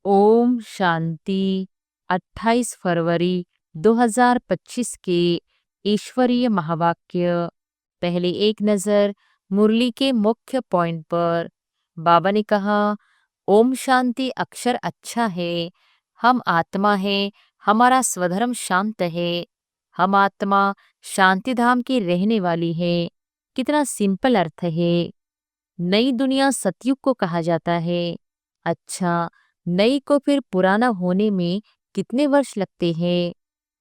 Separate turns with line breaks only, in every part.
ओम शांति। 28 फरवरी 2025 के ईश्वरीय महावाक्य। पहले एक नज़र मुरली के मुख्य पॉइंट पर। बाबा ने कहा, ओम शांति अक्षर अच्छा है। हम आत्मा है, हमारा स्वधर्म शांत है। हम आत्मा शांति धाम की रहने वाली है। कितना सिंपल अर्थ है। नई दुनिया सतयुग को कहा जाता है। अच्छा, नई को फिर पुराना होने में कितने वर्ष लगते हैं,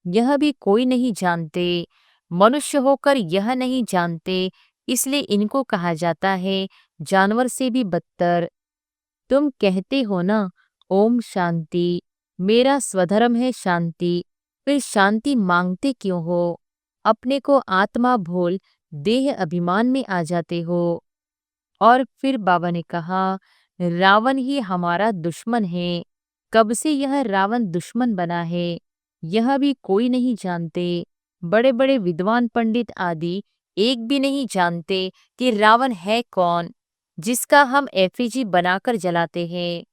यह भी कोई नहीं जानते। मनुष्य होकर यह नहीं जानते, इसलिए इनको कहा जाता है जानवर से भी बदतर। तुम कहते हो ना, ओम शांति, मेरा स्वधर्म है शांति, फिर शांति मांगते क्यों हो? अपने को आत्मा भूल देह अभिमान में आ जाते हो। और फिर बाबा ने कहा, रावण ही हमारा दुश्मन है। कब से यह रावण दुश्मन बना है, यह भी कोई नहीं जानते। बड़े बड़े विद्वान पंडित आदि एक भी नहीं जानते कि रावण है कौन, जिसका हम एफिजी बनाकर जलाते हैं।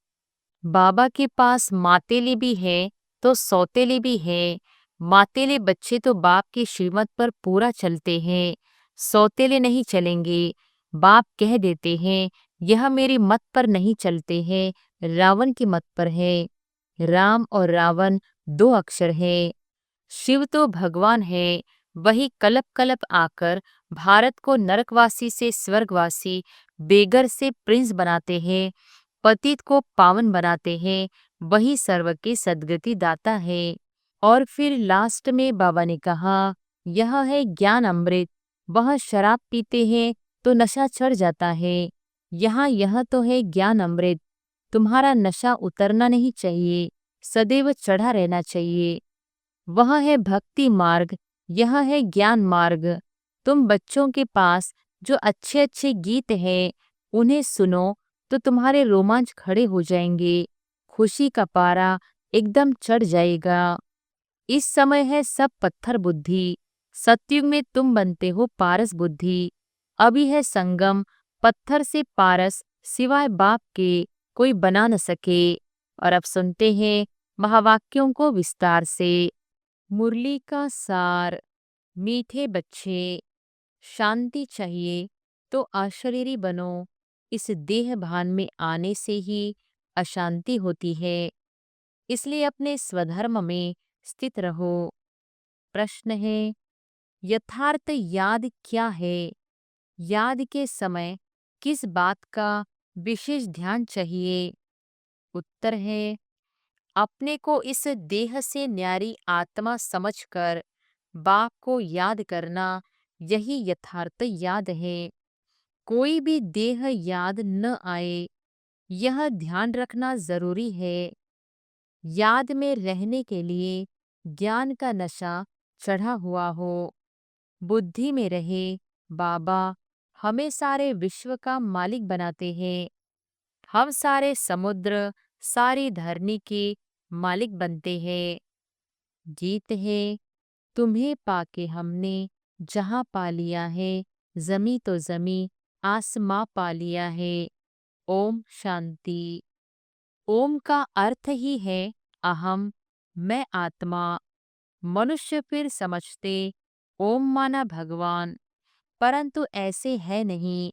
बाबा के पास मातेले भी है तो सौतेले भी है। मातेले बच्चे तो बाप की श्रीमत पर पूरा चलते हैं, सौतेले नहीं चलेंगे। बाप कह देते हैं, यह मेरी मत पर नहीं चलते हैं, रावण की मत पर है। राम और रावण दो अक्षर है। शिव तो भगवान है, वही कलप कलप आकर भारत को नरकवासी से स्वर्गवासी, बेगर से प्रिंस बनाते हैं, पतित को पावन बनाते हैं। वही सर्व के सद्गति दाता है। और फिर लास्ट में बाबा ने कहा, यह है ज्ञान अमृत। वह शराब पीते हैं तो नशा चढ़ जाता है। यहाँ यह तो है ज्ञान अमृत। तुम्हारा नशा उतरना नहीं चाहिए, सदैव चढ़ा रहना चाहिए। वह है भक्ति मार्ग, यह है ज्ञान मार्ग। तुम बच्चों के पास जो अच्छे अच्छे गीत हैं, उन्हें सुनो तो तुम्हारे रोमांच खड़े हो जाएंगे, खुशी का पारा एकदम चढ़ जाएगा। इस समय है सब पत्थर बुद्धि, सतयुग में तुम बनते हो पारस बुद्धि। अभी है संगम, पत्थर से पारस सिवाय बाप के कोई बना न सके। और अब सुनते हैं महावाक्यों को विस्तार से। मुरली का सार। मीठे बच्चे, शांति चाहिए तो अशरीरी बनो। इस देह भान में आने से ही अशांति होती है, इसलिए अपने स्वधर्म में स्थित रहो। प्रश्न है, यथार्थ याद क्या है? याद के समय किस बात का विशेष ध्यान चाहिए? उत्तर है, अपने को इस देह से न्यारी आत्मा समझकर बाप को याद करना, यही यथार्थ याद है। कोई भी देह याद न आए, यह ध्यान रखना जरूरी है। याद में रहने के लिए ज्ञान का नशा चढ़ा हुआ हो, बुद्धि में रहे बाबा हमें सारे विश्व का मालिक बनाते हैं। हम सारे समुद्र, सारी धरनी के मालिक बनते हैं। गीत है, तुम्हें पाके हमने जहाँ पा लिया है, जमी तो जमी आसमां पा लिया है। ओम शांति। ओम का अर्थ ही है अहम, मैं आत्मा। मनुष्य फिर समझते ओम माना भगवान, परंतु ऐसे है नहीं।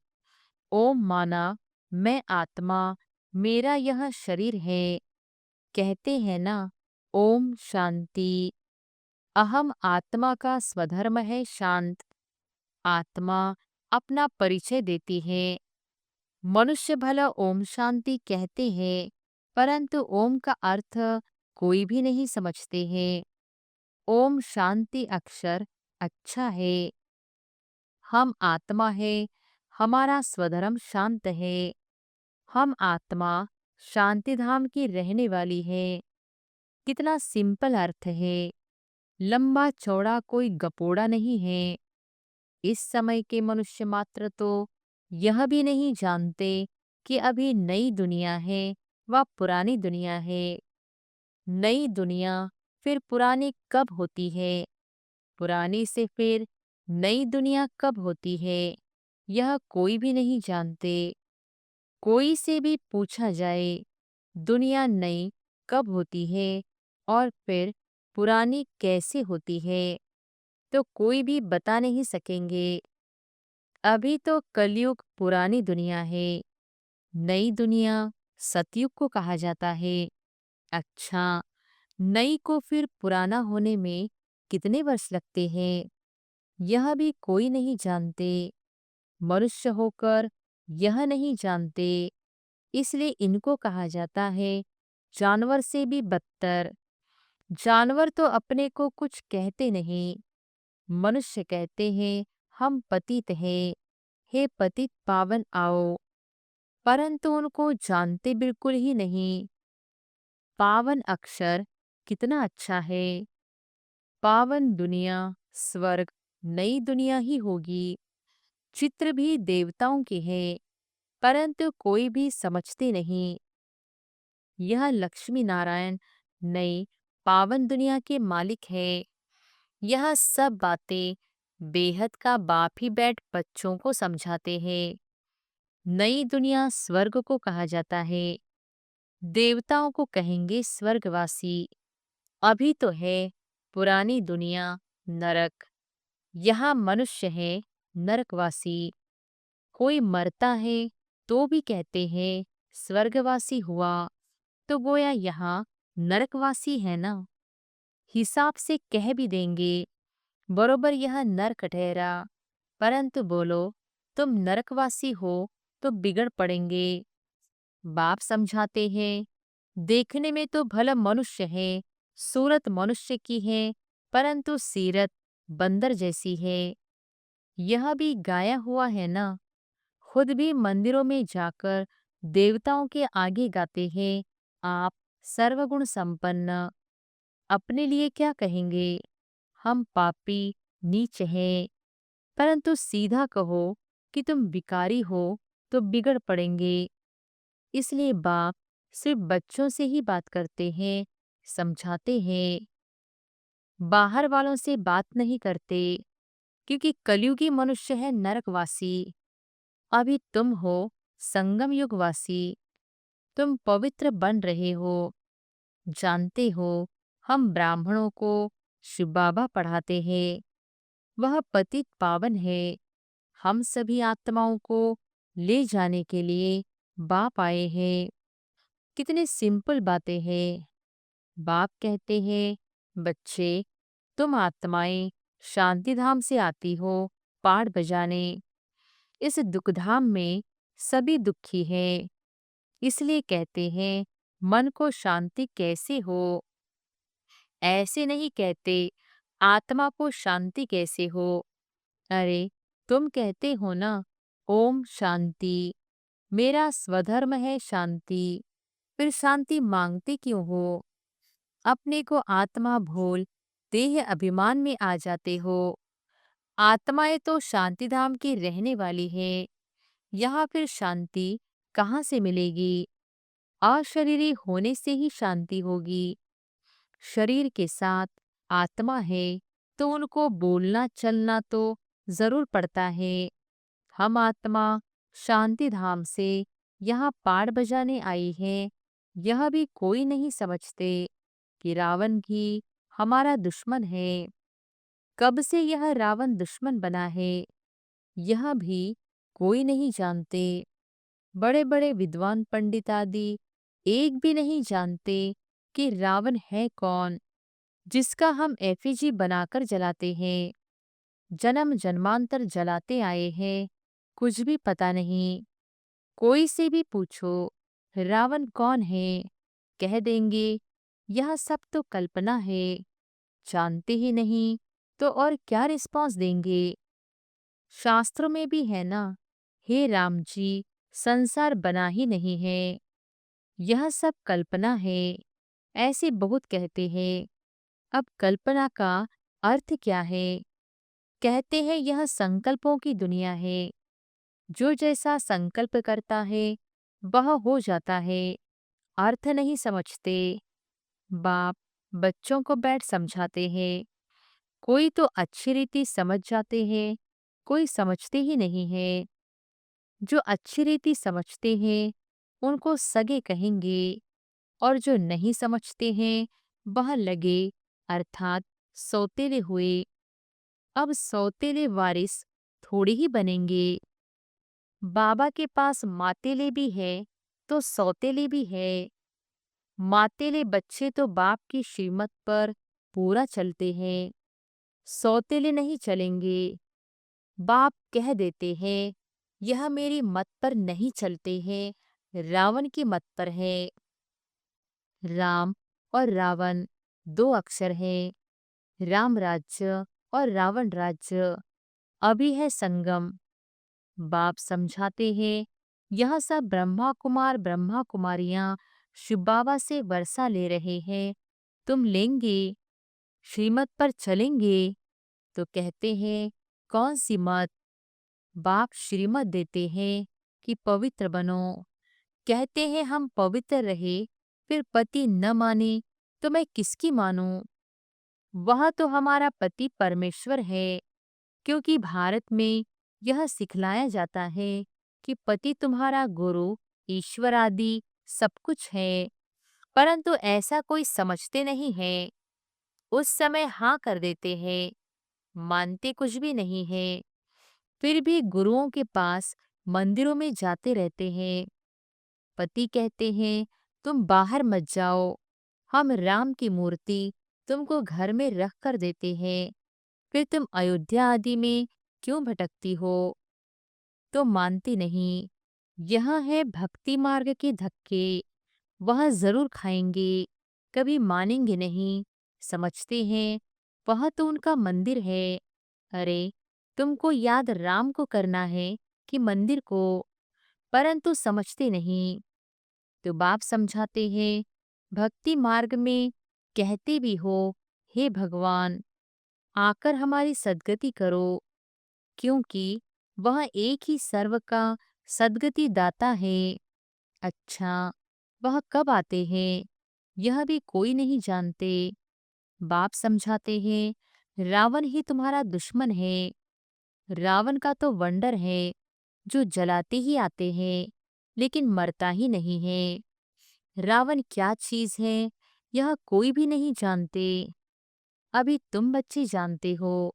ओम माना मैं आत्मा, मेरा यह शरीर है। कहते हैं ना, ओम शांति। अहम आत्मा का स्वधर्म है शांत। आत्मा अपना परिचय देती है। मनुष्य भला ओम शांति कहते हैं, परंतु ओम का अर्थ कोई भी नहीं समझते हैं। ओम शांति अक्षर अच्छा है। हम आत्मा है, हमारा स्वधर्म शांत है। हम आत्मा शांति धाम की रहने वाली है। कितना सिंपल अर्थ है, लंबा चौड़ा कोई गपोड़ा नहीं है। इस समय के मनुष्य मात्र तो यह भी नहीं जानते कि अभी नई दुनिया है व पुरानी दुनिया है। नई दुनिया फिर पुरानी कब होती है, पुरानी से फिर नई दुनिया कब होती है, यह कोई भी नहीं जानते। कोई से भी पूछा जाए, दुनिया नई कब होती है और फिर पुरानी कैसे होती है, तो कोई भी बता नहीं सकेंगे। अभी तो कलयुग पुरानी दुनिया है, नई दुनिया सतयुग को कहा जाता है। अच्छा, नई को फिर पुराना होने में कितने वर्ष लगते हैं, यह भी कोई नहीं जानते। मनुष्य होकर यह नहीं जानते, इसलिए इनको कहा जाता है जानवर से भी बदतर। जानवर तो अपने को कुछ कहते नहीं, मनुष्य कहते हैं हम पतित हैं, हे पतित पावन आओ, परंतु उनको जानते बिल्कुल ही नहीं। पावन अक्षर कितना अच्छा है। पावन दुनिया स्वर्ग नई दुनिया ही होगी। चित्र भी देवताओं के हैं, परंतु कोई भी समझते नहीं। यह लक्ष्मी नारायण नई पावन दुनिया के मालिक है। यह सब बातें बेहद का बाप ही बैठ बच्चों को समझाते हैं। नई दुनिया स्वर्ग को कहा जाता है। देवताओं को कहेंगे स्वर्गवासी। अभी तो है पुरानी दुनिया नरक। यहाँ मनुष्य है नरकवासी। कोई मरता है तो भी कहते हैं स्वर्गवासी हुआ, तो गोया यहाँ नरकवासी है ना। हिसाब से कह भी देंगे बरोबर यह नरक ठहरा, परंतु बोलो तुम नरकवासी हो तो बिगड़ पड़ेंगे। बाप समझाते हैं देखने में तो भला मनुष्य है, सूरत मनुष्य की है, परंतु सीरत बंदर जैसी है। यह भी गाया हुआ है ना। खुद भी मंदिरों में जाकर देवताओं के आगे गाते हैं आप सर्वगुण संपन्न। अपने लिए क्या कहेंगे, हम पापी नीच हैं, परंतु सीधा कहो कि तुम विकारी हो तो बिगड़ पड़ेंगे। इसलिए बाप सिर्फ बच्चों से ही बात करते हैं, समझाते हैं, बाहर वालों से बात नहीं करते, क्योंकि कलयुगी मनुष्य है नरकवासी। अभी तुम हो संगम युगवासी। तुम पवित्र बन रहे हो। जानते हो हम ब्राह्मणों को शिव बाबा पढ़ाते हैं, वह पतित पावन है। हम सभी आत्माओं को ले जाने के लिए बाप आए हैं। कितने सिंपल बातें हैं। बाप कहते हैं बच्चे तुम आत्माएं शांति धाम से आती हो पाठ बजाने। इस दुखधाम में सभी दुखी हैं, इसलिए कहते हैं मन को शांति कैसे हो। ऐसे नहीं कहते आत्मा को शांति कैसे हो। अरे तुम कहते हो ना ओम शांति, मेरा स्वधर्म है शांति, फिर शांति मांगते क्यों हो। अपने को आत्मा भूल देह अभिमान में आ जाते हो। आत्माएं तो शांतिधाम की रहने वाली है, यहाँ फिर शांति कहाँ से मिलेगी। अशरीरी होने से ही शांति होगी। शरीर के साथ आत्मा है तो उनको बोलना चलना तो जरूर पड़ता है। हम आत्मा शांति धाम से यहाँ पाठ बजाने आई है, यह भी कोई नहीं समझते कि रावण भी हमारा दुश्मन है। कब से यह रावण दुश्मन बना है, यह भी कोई नहीं जानते। बड़े बड़े विद्वान पंडित आदि एक भी नहीं जानते कि रावण है कौन, जिसका हम एफिजी बनाकर जलाते हैं। जन्म जन्मांतर जलाते आए हैं, कुछ भी पता नहीं। कोई से भी पूछो रावण कौन है, कह देंगे यह सब तो कल्पना है। जानते ही नहीं तो और क्या रिस्पॉन्स देंगे। शास्त्रों में भी है ना, हे राम जी संसार बना ही नहीं है, यह सब कल्पना है। ऐसे बहुत कहते हैं। अब कल्पना का अर्थ क्या है। कहते हैं यह संकल्पों की दुनिया है। जो जैसा संकल्प करता है वह हो जाता है। अर्थ नहीं समझते। बाप बच्चों को बैठ समझाते हैं। कोई तो अच्छी रीति समझ जाते हैं, कोई समझते ही नहीं है। जो अच्छी रीति समझते हैं उनको सगे कहेंगे, और जो नहीं समझते हैं वह लगे अर्थात सौतेले हुए। अब सौतेले वारिस थोड़ी ही बनेंगे। बाबा के पास मातेले भी है तो सौतेले भी है। मातेले बच्चे तो बाप की श्रीमत पर पूरा चलते हैं, सौतेले नहीं चलेंगे। बाप कह देते हैं यह मेरी मत पर नहीं चलते हैं, रावण की मत पर है। राम और रावण दो अक्षर हैं। राम राज्य और रावण राज्य अभी है संगम। बाप समझाते हैं यह सब ब्रह्मा कुमारियां शिव बाबा से वर्षा ले रहे हैं, तुम लेंगे, श्रीमत पर चलेंगे। तो कहते हैं कौन सी मत। बाप श्रीमत देते हैं कि पवित्र बनो। कहते हैं हम पवित्र रहे फिर पति न माने तो मैं किसकी मानूं। वह तो हमारा पति परमेश्वर है, क्योंकि भारत में यह सिखलाया जाता है कि पति तुम्हारा गुरु ईश्वर आदि सब कुछ है। परंतु ऐसा कोई समझते नहीं है। उस समय हाँ कर देते हैं, मानते कुछ भी नहीं है। फिर भी गुरुओं के पास मंदिरों में जाते रहते हैं। पति कहते हैं तुम बाहर मत जाओ, हम राम की मूर्ति तुमको घर में रख कर देते हैं, फिर तुम अयोध्या आदि में क्यों भटकती हो। तो मानती नहीं। यह है भक्ति मार्ग के धक्के, वह जरूर खाएंगे, कभी मानेंगे नहीं। समझते हैं वह तो उनका मंदिर है। अरे तुमको याद राम को करना है कि मंदिर को। परंतु समझते नहीं। तो बाप समझाते हैं भक्ति मार्ग में कहते भी हो हे भगवान आकर हमारी सद्गति करो, क्योंकि वह एक ही सर्व का सद्गति दाता है। अच्छा वह कब आते हैं यह भी कोई नहीं जानते। बाप समझाते हैं रावण ही तुम्हारा दुश्मन है। रावण का तो वंडर है जो जलाते ही आते हैं लेकिन मरता ही नहीं है। रावण क्या चीज है यह कोई भी नहीं जानते। अभी तुम बच्चे जानते हो।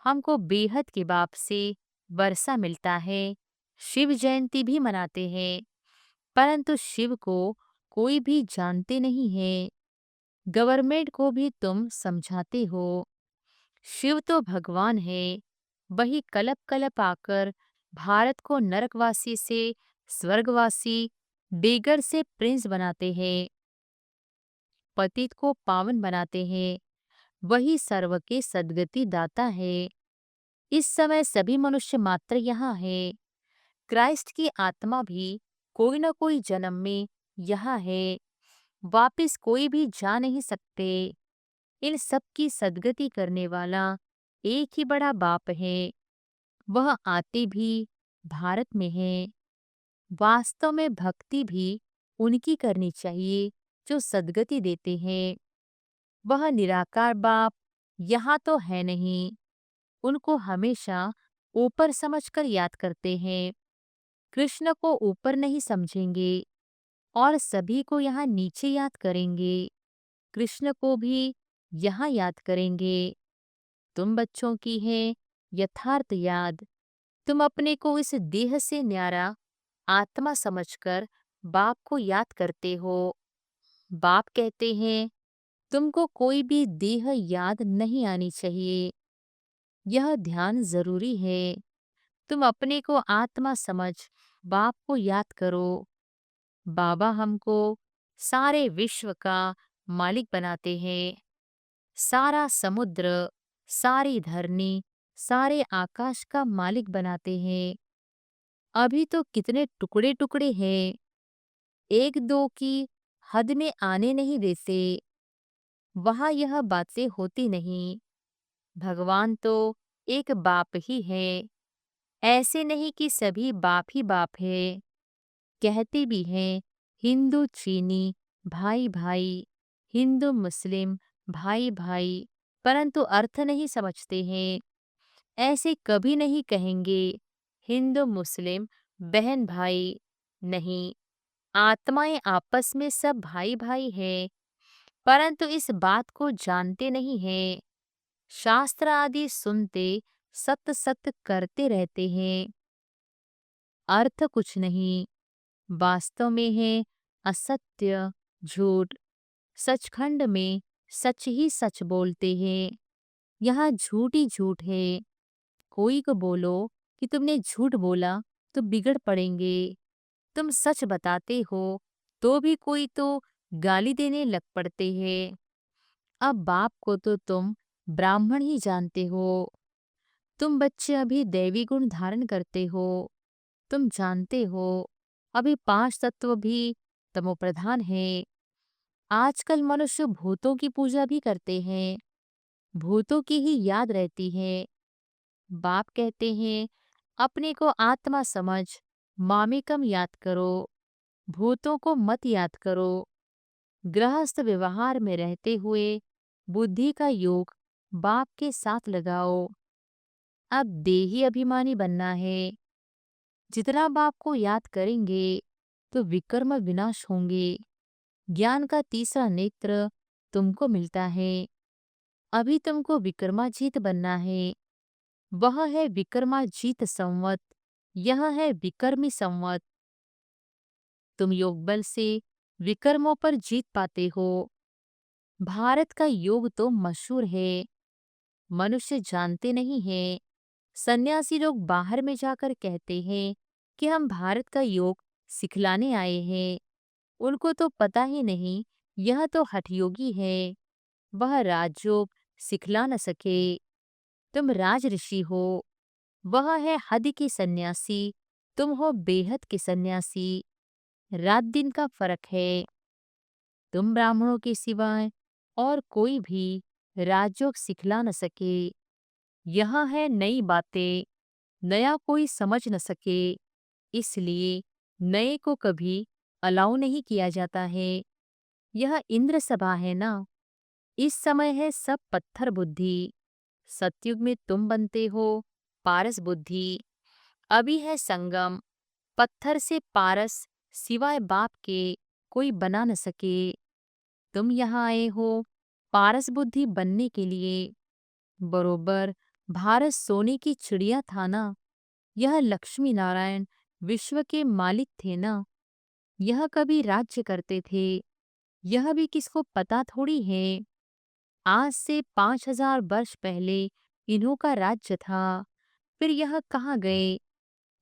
हमको बेहद के बाप से वर्षा मिलता है, शिव जयंती भी मनाते हैं, परंतु शिव को कोई भी जानते नहीं है। गवर्नमेंट को भी तुम समझाते हो। शिव तो भगवान है, वही कलप कलप आकर भारत को नरकवासी से स्वर्गवासी, बेगर से प्रिंस बनाते हैं, पतित को पावन बनाते हैं। वही सर्व के सद्गति दाता है। इस समय सभी मनुष्य मात्र यहाँ है। क्राइस्ट की आत्मा भी कोई न कोई जन्म में यहाँ है, वापिस कोई भी जा नहीं सकते। इन सब की सद्गति करने वाला एक ही बड़ा बाप है। वह आते भी भारत में है। वास्तव में भक्ति भी उनकी करनी चाहिए जो सद्गति देते हैं। वह निराकार बाप यहाँ तो है नहीं। उनको हमेशा ऊपर समझकर याद करते हैं। कृष्ण को ऊपर नहीं समझेंगे और सभी को यहाँ नीचे याद करेंगे। कृष्ण को भी यहाँ याद करेंगे। तुम बच्चों की है यथार्थ याद। तुम अपने को इस देह से न्यारा आत्मा समझकर बाप को याद करते हो। बाप कहते हैं तुमको कोई भी देह याद नहीं आनी चाहिए। यह ध्यान जरूरी है। तुम अपने को आत्मा समझ बाप को याद करो। बाबा हमको सारे विश्व का मालिक बनाते हैं। सारा समुद्र, सारी धरनी, सारे आकाश का मालिक बनाते हैं। अभी तो कितने टुकड़े टुकड़े हैं, एक दो की हद में आने नहीं देते। वहाँ यह बातें होती नहीं। भगवान तो एक बाप ही है। ऐसे नहीं कि सभी बाप ही बाप है। कहते भी हैं हिंदू चीनी भाई भाई, हिंदू मुस्लिम भाई भाई, परंतु अर्थ नहीं समझते हैं। ऐसे कभी नहीं कहेंगे हिंदू मुस्लिम बहन भाई, नहीं, आत्माएं आपस में सब भाई भाई है, परंतु इस बात को जानते नहीं है। शास्त्र आदि सुनते सत्य सत्य करते रहते हैं, अर्थ कुछ नहीं, वास्तव में है असत्य, झूठ। सचखंड में सच ही सच बोलते हैं, यहाँ झूठ ही झूठ है। कोई को बोलो कि तुमने झूठ बोला तो बिगड़ पड़ेंगे, तुम सच बताते हो तो भी कोई तो गाली देने लग पड़ते हैं। अब बाप को तो तुम ब्राह्मण ही जानते हो, तुम बच्चे अभी दैवी गुण धारण करते हो, तुम जानते हो अभी पांच तत्व भी तमोप्रधान है। आजकल मनुष्य भूतों की पूजा भी करते हैं, भूतों की ही याद रहती है। बाप कहते हैं अपने को आत्मा समझ, मामेकम याद करो, भूतों को मत याद करो। गृहस्थ व्यवहार में रहते हुए बुद्धि का योग बाप के साथ लगाओ। अब देही अभिमानी बनना है। जितना बाप को याद करेंगे तो विकर्म विनाश होंगे। ज्ञान का तीसरा नेत्र तुमको मिलता है। अभी तुमको विक्रमाजीत बनना है। वह है विक्रमाजीत संवत, यह है विकर्मी संवत। तुम योग बल से विकर्मों पर जीत पाते हो। भारत का योग तो मशहूर है, मनुष्य जानते नहीं है। सन्यासी लोग बाहर में जाकर कहते हैं कि हम भारत का योग सिखलाने आए हैं। उनको तो पता ही नहीं, यह तो हठयोगी है, वह राजयोग सिखला न सके। तुम राज ऋषि हो, वह है हद की सन्यासी, तुम हो बेहद के सन्यासी। रात दिन का फर्क है। तुम ब्राह्मणों के सिवाय और कोई भी राजयोग सिखला न सके। यह है नई बातें, नया कोई समझ न सके, इसलिए नए को कभी अलाउ नहीं किया जाता है। यह इंद्र सभा है ना, इस समय है सब पत्थर बुद्धि। सतयुग में तुम बनते हो पारस बुद्धि। अभी है संगम, पत्थर से पारस सिवाय बाप के कोई बना न सके। तुम यहाँ आए हो पारस बुद्धि बनने के लिए। बरोबर भारत सोने की चिड़िया था ना, यह लक्ष्मी नारायण विश्व के मालिक थे ना, यह कभी राज्य करते थे, यह भी किसको पता थोड़ी है। आज से 5000 वर्ष पहले इन्हों का राज्य था, फिर यह कहाँ गए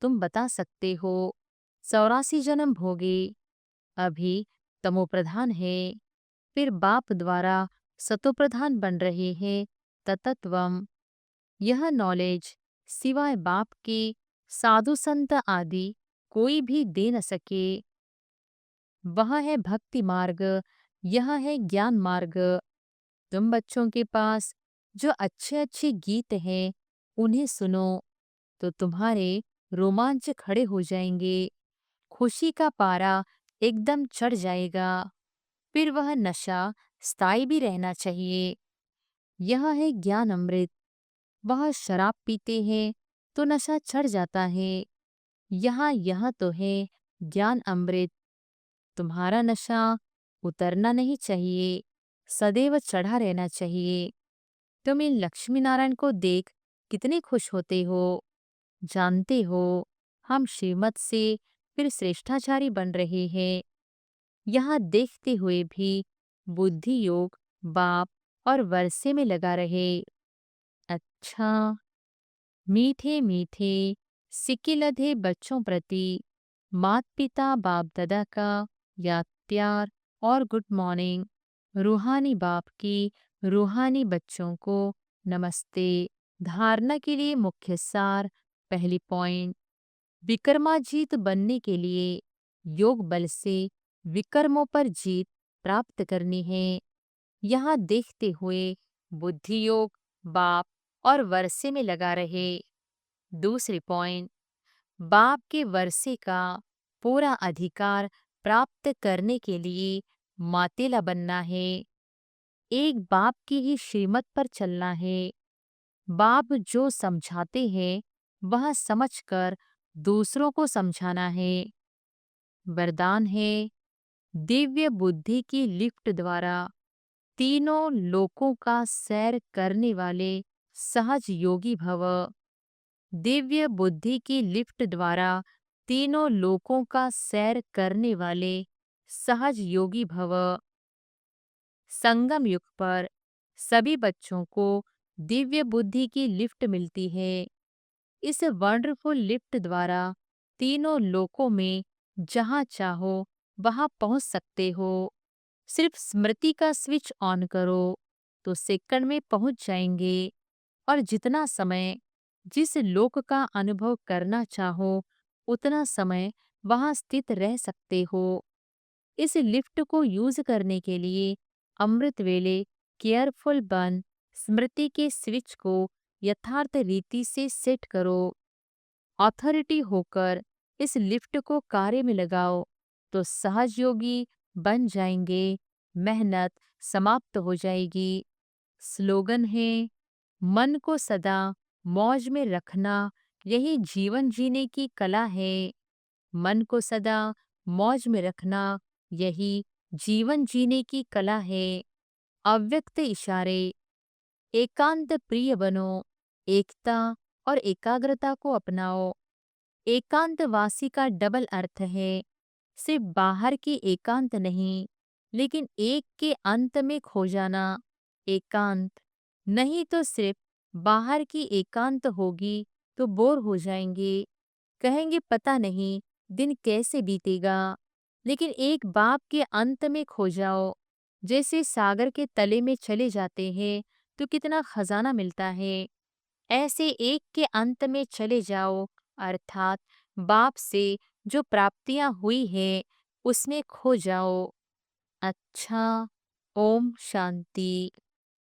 तुम बता सकते हो। 84 जन्म भोगे, अभी तमोप्रधान है, फिर बाप द्वारा सतोप्रधान बन रहे हैं ततत्वम। यह नॉलेज सिवाय बाप के साधु संत आदि कोई भी दे न सके। वह है भक्ति मार्ग, यह है ज्ञान मार्ग। तुम बच्चों के पास जो अच्छे अच्छे गीत हैं उन्हें सुनो तो तुम्हारे रोमांच खड़े हो जाएंगे, खुशी का पारा एकदम चढ़ जाएगा। फिर वह नशा स्थायी भी रहना चाहिए। यह है ज्ञान अमृत। वह शराब पीते हैं तो नशा चढ़ जाता है, यहाँ यह तो है ज्ञान अमृत। तुम्हारा नशा उतरना नहीं चाहिए, सदैव चढ़ा रहना चाहिए। तुम इन लक्ष्मी नारायण को देख कितने खुश होते हो। जानते हो हम श्रीमत से फिर श्रेष्ठाचारी बन रहे हैं। यहाँ देखते हुए भी बुद्धि योग बाप और वर्षे में लगा रहे। अच्छा, मीठे मीठे सिक्के लधे बच्चों प्रति मात पिता बाप दादा का याद प्यार और गुड मॉर्निंग। रूहानी बाप की रूहानी बच्चों को नमस्ते। धारणा के लिए मुख्य सार। पहली पॉइंट, विक्रमाजीत बनने के लिए योग बल से विकर्मों पर जीत प्राप्त करनी है। यहाँ देखते हुए बुद्धि योग बाप और वर्षे में लगा रहे। दूसरी पॉइंट, बाप के वर्षे का पूरा अधिकार प्राप्त करने के लिए मातेला बनना है। एक बाप की ही श्रीमत पर चलना है। बाप जो समझाते हैं वह समझकर दूसरों को समझाना है। वरदान है दिव्य बुद्धि की लिफ्ट द्वारा तीनों लोकों का सैर करने वाले सहज योगी भव। दिव्य बुद्धि की लिफ्ट द्वारा तीनों लोकों का सैर करने वाले सहज योगी भव। संगम युग पर सभी बच्चों को दिव्य बुद्धि की लिफ्ट मिलती है। इस वंडरफुल लिफ्ट द्वारा तीनों लोकों में जहां चाहो वहां पहुंच सकते हो। सिर्फ स्मृति का स्विच ऑन करो तो सेकंड में पहुंच जाएंगे और जितना समय जिस लोक का अनुभव करना चाहो उतना समय वहां स्थित रह सकते हो। इस लिफ्ट को यूज करने के लिए अमृत वेले केयरफुल बन स्मृति के स्विच को यथार्थ रीति से सेट करो। अथॉरिटी होकर इस लिफ्ट को कार्य में लगाओ तो सहज योगी बन जाएंगे। मेहनत समाप्त हो जाएगी। स्लोगन है मन को सदा मौज में रखना यही जीवन जीने की कला है। मन को सदा मौज में रखना यही जीवन जीने की कला है। अव्यक्त इशारे एकांत प्रिय बनो। एकता और एकाग्रता को अपनाओ। एकांतवासी का डबल अर्थ है सिर्फ बाहर की एकांत नहीं लेकिन एक के अंत में खो जाना। एकांत नहीं तो सिर्फ बाहर की एकांत होगी तो बोर हो जाएंगे। कहेंगे पता नहीं दिन कैसे बीतेगा। लेकिन एक बाप के अंत में खो जाओ जैसे सागर के तले में चले जाते हैं तो कितना खजाना मिलता है। ऐसे एक के अंत में चले जाओ अर्थात बाप से जो प्राप्तियां हुई है उसमें खो जाओ। अच्छा, ओम शांति।